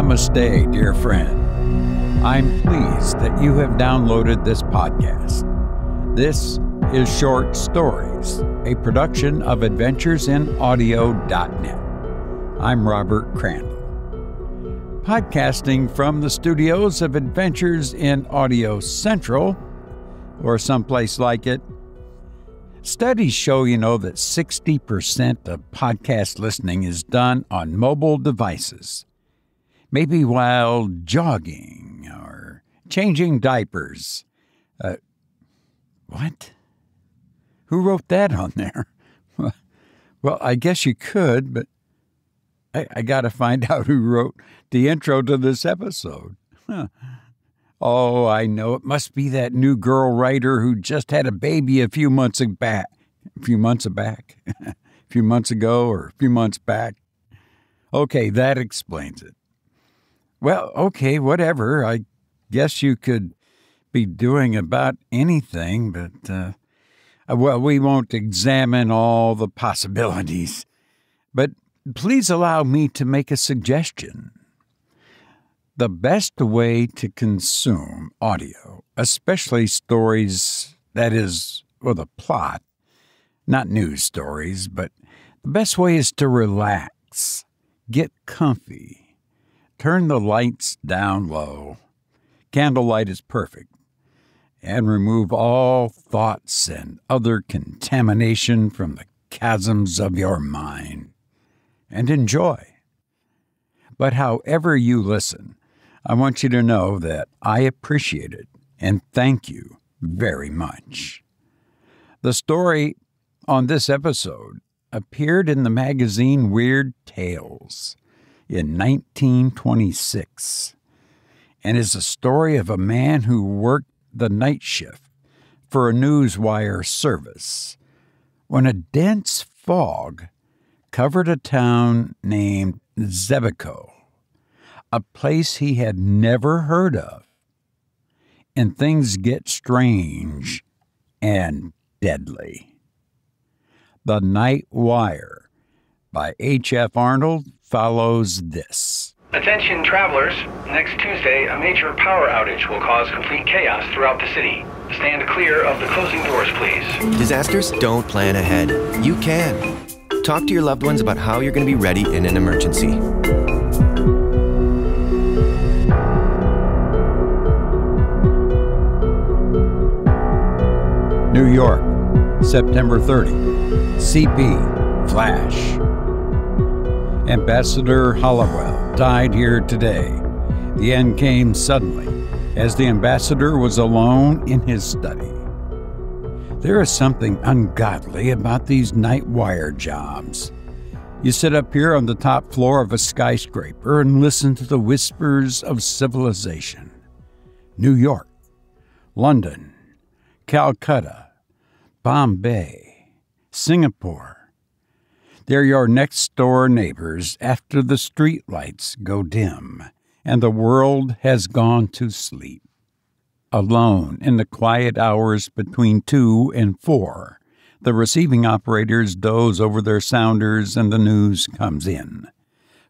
Namaste, dear friend. I'm pleased that you have downloaded this podcast. This is Short Stories, a production of AdventuresInAudio.net. I'm Robert Crandall. Podcasting from the studios of Adventures in Audio Central, or someplace like it. Studies show, that 60% of podcast listening is done on mobile devices. Maybe while jogging or changing diapers. What? Who wrote that on there? Well, I guess you could, but I got to find out who wrote the intro to this episode. Huh. Oh, I know. It must be that new girl writer who just had a baby a few months ago, or a few months back. Okay, that explains it. Well, okay, whatever. I guess you could be doing about anything, but, we won't examine all the possibilities. But please allow me to make a suggestion. The best way to consume audio, especially stories, that is, with a plot, not news stories, but the best way is to relax, get comfy, turn the lights down low. Candlelight is perfect, and remove all thoughts and other contamination from the chasms of your mind, and enjoy. But however you listen, I want you to know that I appreciate it and thank you very much. The story on this episode appeared in the magazine Weird Tales in 1926 and is a story of a man who worked the night shift for a newswire service when a dense fog covered a town named Xebico, a place he had never heard of, and things get strange and deadly. The Night Wire by H.F. Arnold follows this. Attention travelers, next Tuesday a major power outage will cause complete chaos throughout the city. Stand clear of the closing doors, please. Disasters don't plan ahead. You can. Talk to your loved ones about how you're going to be ready in an emergency. New York, September 30. CP, Flash. Ambassador Hollowell died here today. The end came suddenly, as the ambassador was alone in his study. There is something ungodly about these night wire jobs. You sit up here on the top floor of a skyscraper and listen to the whispers of civilization. New York, London, Calcutta, Bombay, Singapore. They're your next-door neighbors after the streetlights go dim and the world has gone to sleep. Alone in the quiet hours between 2 and 4, the receiving operators doze over their sounders and the news comes in.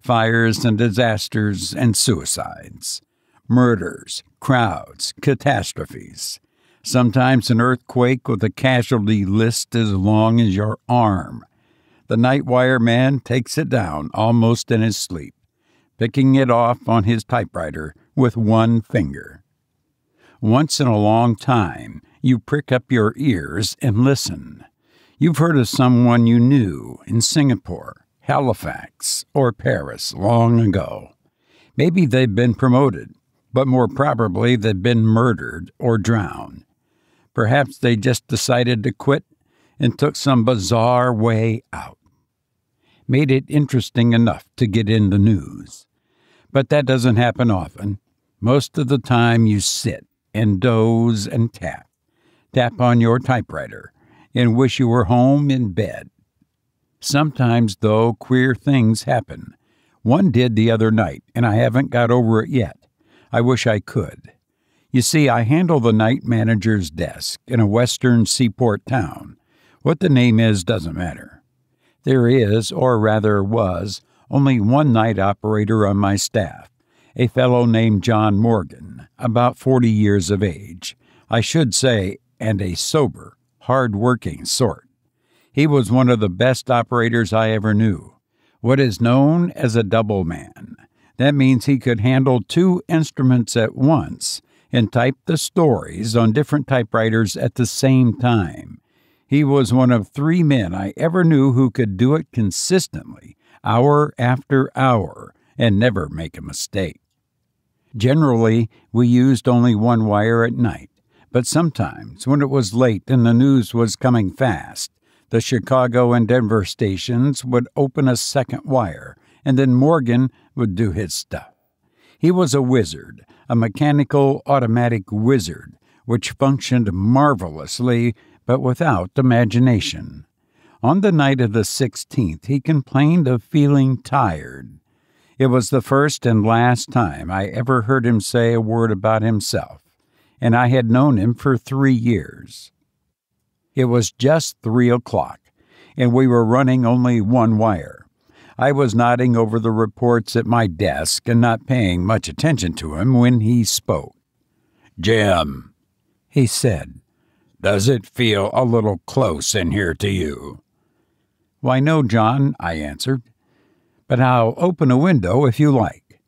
Fires and disasters and suicides. Murders, crowds, catastrophes. Sometimes an earthquake with a casualty list as long as your arm. The night wire man takes it down almost in his sleep, picking it off on his typewriter with one finger. Once in a long time, you prick up your ears and listen. You've heard of someone you knew in Singapore, Halifax, or Paris long ago. Maybe they've been promoted, but more probably they've been murdered or drowned. Perhaps they just decided to quit and took some bizarre way out. Made it interesting enough to get in the news. But that doesn't happen often. Most of the time you sit and doze and tap on your typewriter, and wish you were home in bed. Sometimes, though, queer things happen. One did the other night, and I haven't got over it yet. I wish I could. You see, I handle the night manager's desk in a western seaport town. What the name is doesn't matter. There is, or rather was, only one night operator on my staff, a fellow named John Morgan, about 40 years of age, I should say, and a sober, hard-working sort. He was one of the best operators I ever knew, what is known as a double man. That means he could handle two instruments at once and type the stories on different typewriters at the same time. He was one of 3 men I ever knew who could do it consistently, hour after hour, and never make a mistake. Generally, we used only one wire at night, but sometimes, when it was late and the news was coming fast, the Chicago and Denver stations would open a second wire, and then Morgan would do his stuff. He was a wizard, a mechanical automatic wizard, which functioned marvelously but without imagination. On the night of the 16th, he complained of feeling tired. It was the first and last time I ever heard him say a word about himself, and I had known him for 3 years. It was just 3 o'clock, and we were running only one wire. I was nodding over the reports at my desk and not paying much attention to him when he spoke. "Jim," he said, "does it feel a little close in here to you?" "Why, no, John," I answered, "but I'll open a window if you like."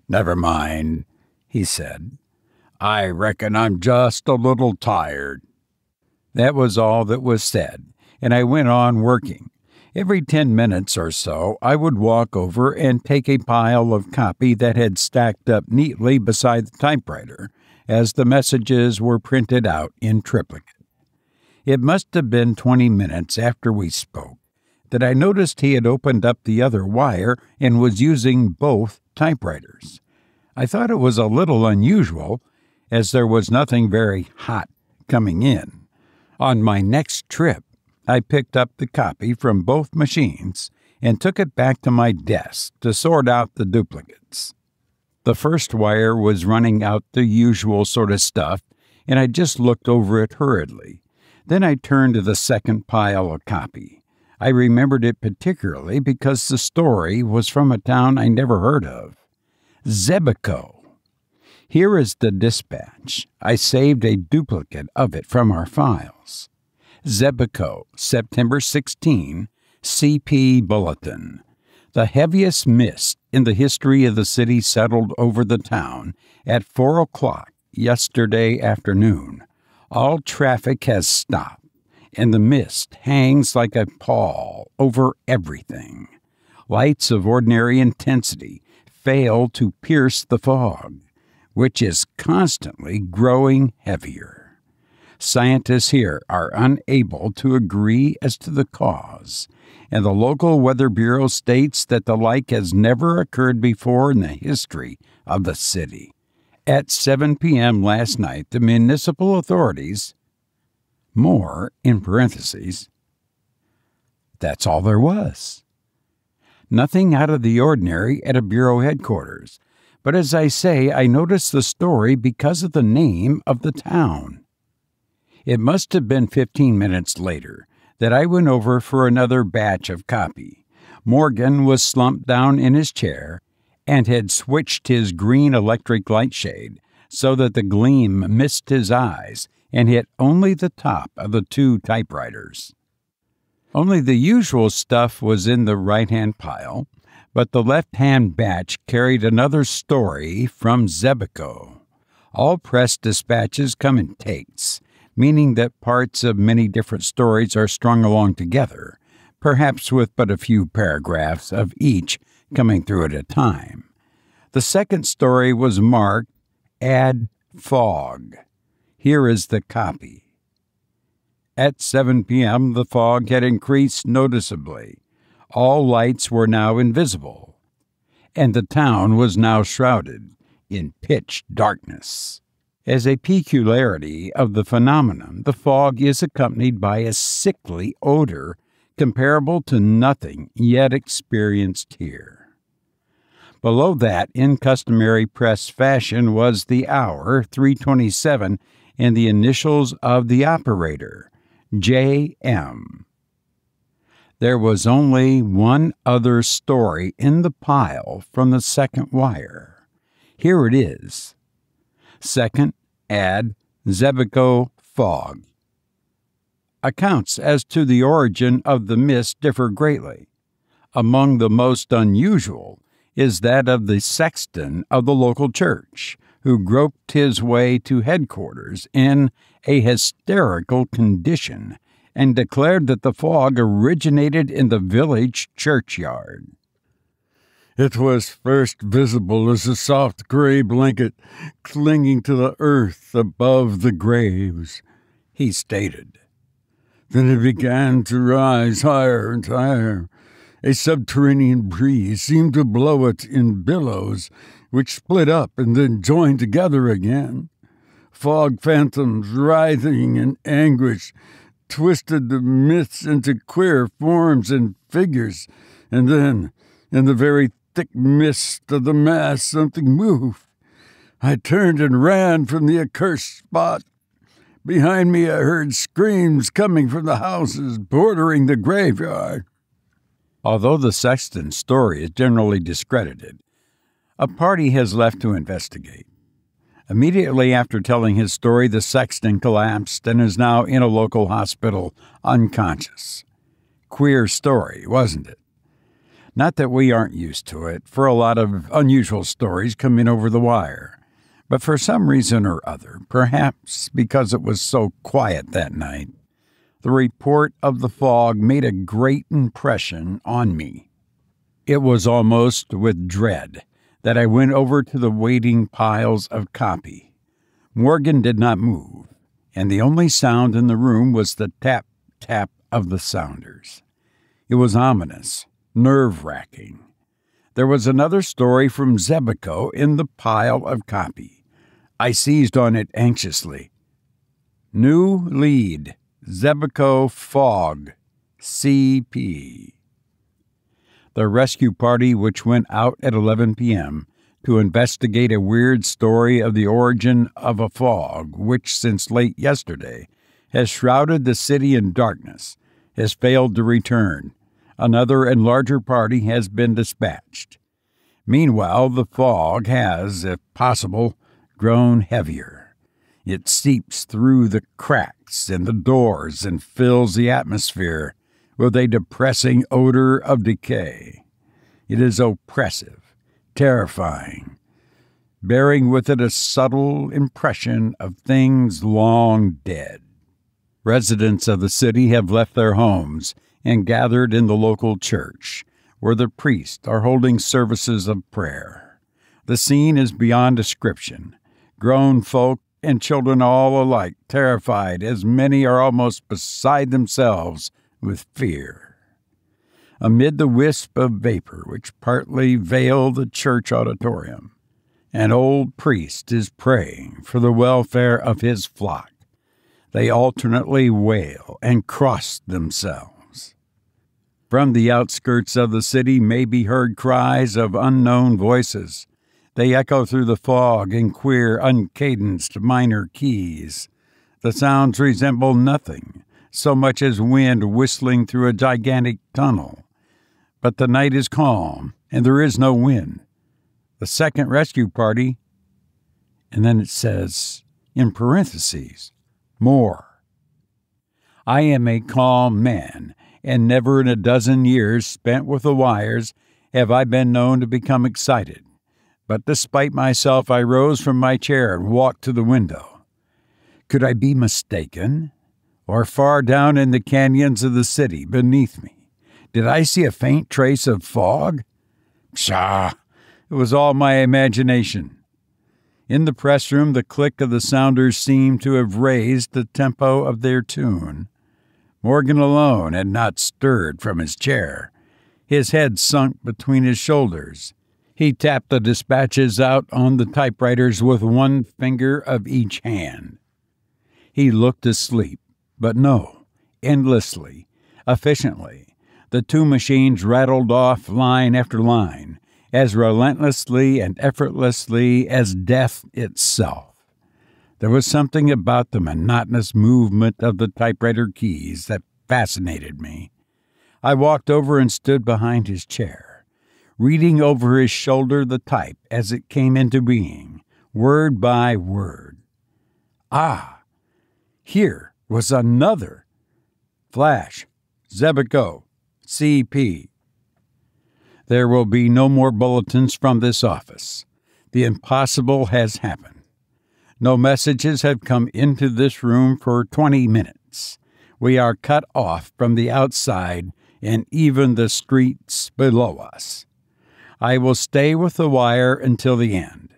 "Never mind," he said. "I reckon I'm just a little tired." That was all that was said, and I went on working. Every 10 minutes or so, I would walk over and take a pile of copy that had stacked up neatly beside the typewriter as the messages were printed out in triplicate. It must have been 20 minutes after we spoke that I noticed he had opened up the other wire and was using both typewriters. I thought it was a little unusual, as there was nothing very hot coming in. On my next trip, I picked up the copy from both machines and took it back to my desk to sort out the duplicates. The first wire was running out the usual sort of stuff, and I just looked over it hurriedly. Then I turned to the second pile of copy. I remembered it particularly because the story was from a town I never heard of. Xebico. Here is the dispatch. I saved a duplicate of it from our files. Xebico, September 16, CP Bulletin. The heaviest mist in the history of the city settled over the town at 4 o'clock yesterday afternoon. All traffic has stopped, and the mist hangs like a pall over everything. Lights of ordinary intensity fail to pierce the fog, which is constantly growing heavier. Scientists here are unable to agree as to the cause, and the local Weather Bureau states that the like has never occurred before in the history of the city. At 7 p.m. last night, the municipal authorities, more in parentheses, that's all there was. Nothing out of the ordinary at a Bureau headquarters, but as I say, I noticed the story because of the name of the town. It must have been 15 minutes later that I went over for another batch of copy. Morgan was slumped down in his chair and had switched his green electric light shade so that the gleam missed his eyes and hit only the top of the 2 typewriters. Only the usual stuff was in the right-hand pile, but the left-hand batch carried another story from Xebico. All press dispatches come in takes, meaning that parts of many different stories are strung along together, perhaps with but a few paragraphs of each coming through at a time. The second story was marked Add Fog. Here is the copy. At 7 p.m., the fog had increased noticeably. All lights were now invisible, and the town was now shrouded in pitch darkness. As a peculiarity of the phenomenon, the fog is accompanied by a sickly odor comparable to nothing yet experienced here. Below that, in customary press fashion, was the hour, 3:27, and the initials of the operator, J.M. There was only one other story in the pile from the second wire. Here it is. Second, add Xebico fog. Accounts as to the origin of the mist differ greatly. Among the most unusual is that of the sexton of the local church, who groped his way to headquarters in a hysterical condition and declared that the fog originated in the village churchyard. It was first visible as a soft gray blanket clinging to the earth above the graves, he stated. Then it began to rise higher and higher. A subterranean breeze seemed to blow it in billows, which split up and then joined together again. Fog phantoms, writhing in anguish, twisted the myths into queer forms and figures, and then, in the very thick mist of the mass, something moved. I turned and ran from the accursed spot. Behind me I heard screams coming from the houses bordering the graveyard. Although the sexton's story is generally discredited, a party has left to investigate. Immediately after telling his story, the sexton collapsed and is now in a local hospital, unconscious. Queer story, wasn't it? Not that we aren't used to it, for a lot of unusual stories come in over the wire. But for some reason or other, perhaps because it was so quiet that night, the report of the fog made a great impression on me. It was almost with dread that I went over to the waiting piles of copy. Morgan did not move, and the only sound in the room was the tap-tap of the sounders. It was ominous, nerve-wracking. There was another story from Xebico in the pile of copy. I seized on it anxiously. New lead, Xebico fog, CP. The rescue party, which went out at 11 p.m. to investigate a weird story of the origin of a fog, which since late yesterday has shrouded the city in darkness, has failed to return. Another and larger party has been dispatched. Meanwhile, the fog has, if possible, grown heavier. It seeps through the cracks in the doors and fills the atmosphere with a depressing odor of decay. It is oppressive, terrifying, bearing with it a subtle impression of things long dead. Residents of the city have left their homes and gathered in the local church, where the priests are holding services of prayer. The scene is beyond description. Grown folk and children all alike terrified, as many are almost beside themselves with fear. Amid the wisp of vapor which partly veil the church auditorium, an old priest is praying for the welfare of his flock. They alternately wail and cross themselves. From the outskirts of the city may be heard cries of unknown voices. They echo through the fog in queer, uncadenced minor keys. The sounds resemble nothing, so much as wind whistling through a gigantic tunnel. But the night is calm, and there is no wind. The second rescue party, and then it says, in parentheses, more. I am a calm man, and never in a dozen years spent with the wires have I been known to become excited. But despite myself, I rose from my chair and walked to the window. Could I be mistaken? Or far down in the canyons of the city beneath me, did I see a faint trace of fog? Pshaw! It was all my imagination. In the press room, the click of the sounders seemed to have raised the tempo of their tune. Morgan alone had not stirred from his chair, his head sunk between his shoulders. He tapped the dispatches out on the typewriters with one finger of each hand. He looked asleep, but no, endlessly, efficiently. The two machines rattled off line after line, as relentlessly and effortlessly as death itself. There was something about the monotonous movement of the typewriter keys that fascinated me. I walked over and stood behind his chair. reading over his shoulder the type as it came into being, word by word. Ah, here was another. Flash, Xebico, CP. There will be no more bulletins from this office. The impossible has happened. No messages have come into this room for 20 minutes. We are cut off from the outside and even the streets below us. I will stay with the wire until the end.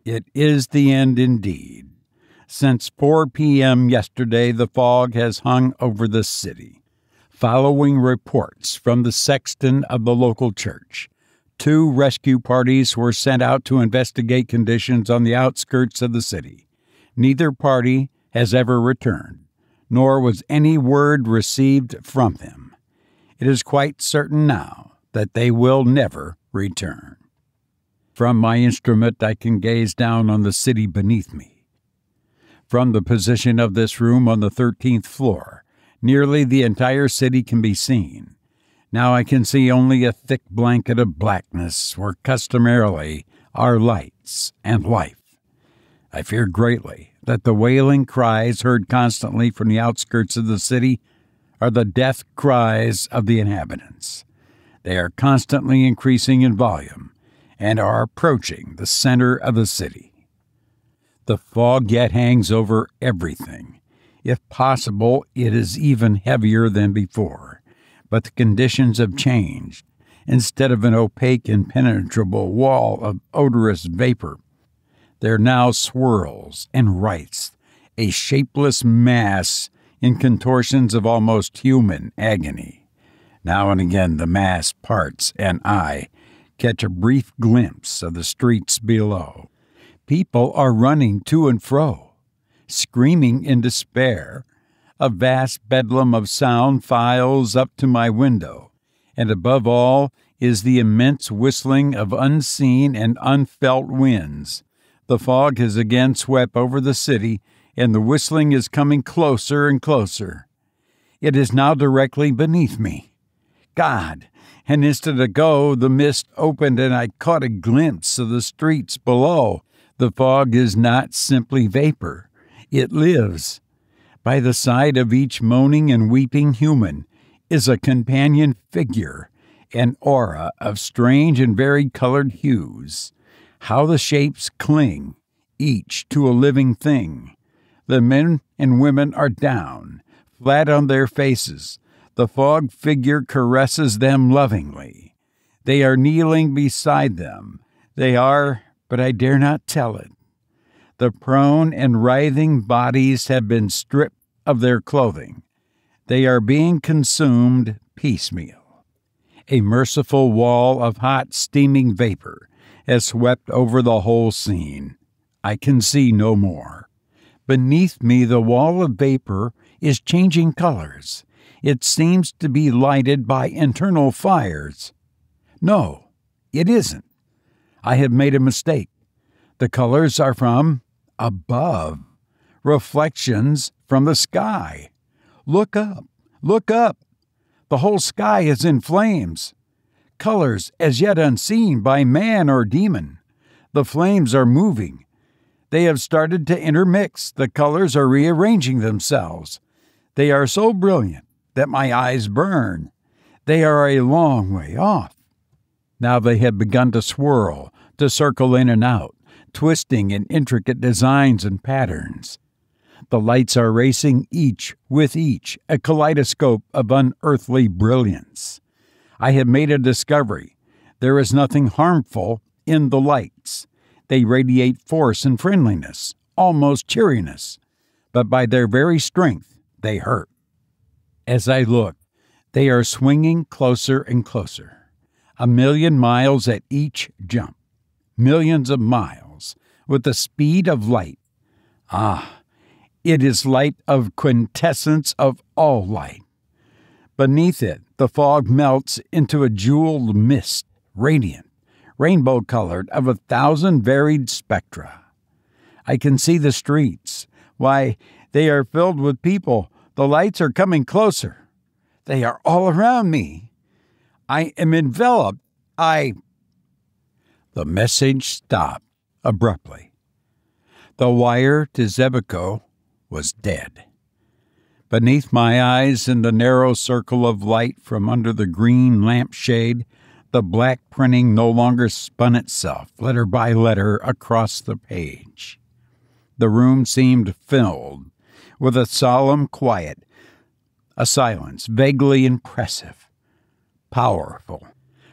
It is the end indeed. Since 4 p.m. yesterday, the fog has hung over the city. Following reports from the sexton of the local church, 2 rescue parties were sent out to investigate conditions on the outskirts of the city. Neither party has ever returned, nor was any word received from them. It is quite certain now that they will never return. From my instrument, I can gaze down on the city beneath me. From the position of this room on the 13th floor, nearly the entire city can be seen. Now I can see only a thick blanket of blackness where customarily are lights and life. I fear greatly that the wailing cries heard constantly from the outskirts of the city are the death cries of the inhabitants. They are constantly increasing in volume and are approaching the center of the city. The fog yet hangs over everything. If possible, it is even heavier than before, but the conditions have changed. Instead of an opaque, impenetrable wall of odorous vapor, there now swirls and writhes a shapeless mass in contortions of almost human agony. Now and again the mass parts, and I catch a brief glimpse of the streets below. People are running to and fro, screaming in despair. A vast bedlam of sound files up to my window, and above all is the immense whistling of unseen and unfelt winds. The fog has again swept over the city, and the whistling is coming closer and closer. It is now directly beneath me. God! An instant ago the mist opened and I caught a glimpse of the streets below. The fog is not simply vapor. It lives. By the side of each moaning and weeping human is a companion figure, an aura of strange and varied-colored hues. How the shapes cling, each to a living thing. The men and women are down, flat on their faces. The fog figure caresses them lovingly. They are kneeling beside them. They are, but I dare not tell it. The prone and writhing bodies have been stripped of their clothing. They are being consumed piecemeal. A merciful wall of hot, steaming vapor has swept over the whole scene. I can see no more. Beneath me, the wall of vapor is changing colors. It seems to be lighted by internal fires. No, it isn't. I have made a mistake. The colors are from above, reflections from the sky. Look up, look up. The whole sky is in flames. Colors as yet unseen by man or demon. The flames are moving. They have started to intermix. The colors are rearranging themselves. They are so brilliant that my eyes burn. They are a long way off. Now they have begun to swirl, to circle in and out, twisting in intricate designs and patterns. The lights are racing each with each, a kaleidoscope of unearthly brilliance. I have made a discovery. There is nothing harmful in the lights. They radiate force and friendliness, almost cheeriness, but by their very strength, they hurt. As I look, they are swinging closer and closer. 1,000,000 miles at each jump. Millions of miles, with the speed of light. Ah, it is light of quintessence of all light. Beneath it, the fog melts into a jeweled mist, radiant, rainbow-colored, of 1,000 varied spectra. I can see the streets. Why, they are filled with people. The lights are coming closer. They are all around me. I am enveloped. The message stopped abruptly. The wire to Xebico was dead. Beneath my eyes, in the narrow circle of light from under the green lampshade, the black printing no longer spun itself, letter by letter, across the page. The room seemed filled with a solemn quiet, a silence vaguely impressive, powerful.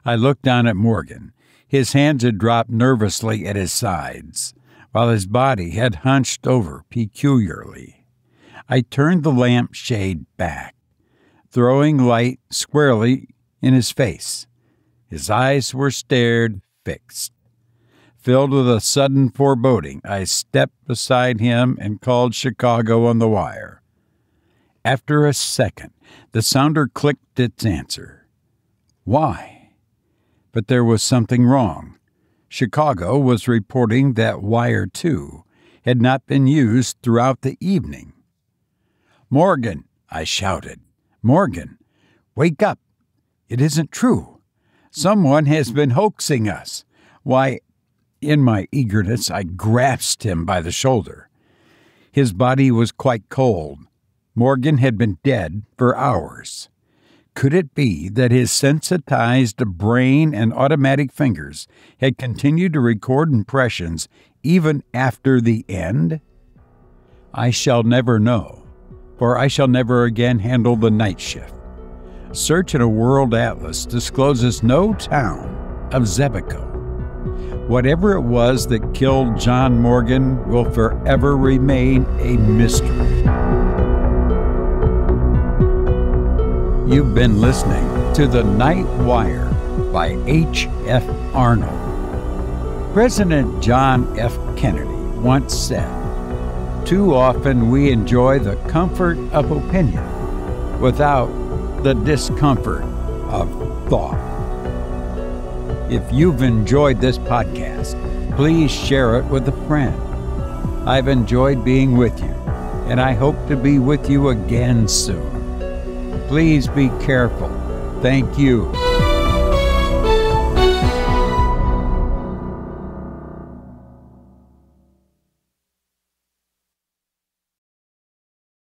I looked down at Morgan. His hands had dropped nervously at his sides, while his body had hunched over peculiarly. I turned the lampshade back, throwing light squarely in his face. His eyes were stared fixed. Filled with a sudden foreboding, I stepped beside him and called Chicago on the wire. After a second, the sounder clicked its answer. Why? But there was something wrong. Chicago was reporting that wire 2 had not been used throughout the evening. "Morgan," I shouted. "Morgan, wake up. It isn't true. Someone has been hoaxing us." Why, in my eagerness, I grasped him by the shoulder. His body was quite cold. Morgan had been dead for hours. Could it be that his sensitized brain and automatic fingers had continued to record impressions even after the end? I shall never know, for I shall never again handle the night shift. Search in a world atlas discloses no town of Xebico. Whatever it was that killed John Morgan will forever remain a mystery. You've been listening to The Night Wire by H.F. Arnold. President John F. Kennedy once said, "Too often we enjoy the comfort of opinion without the discomfort of thought." If you've enjoyed this podcast, please share it with a friend. I've enjoyed being with you, and I hope to be with you again soon. Please be careful. Thank you.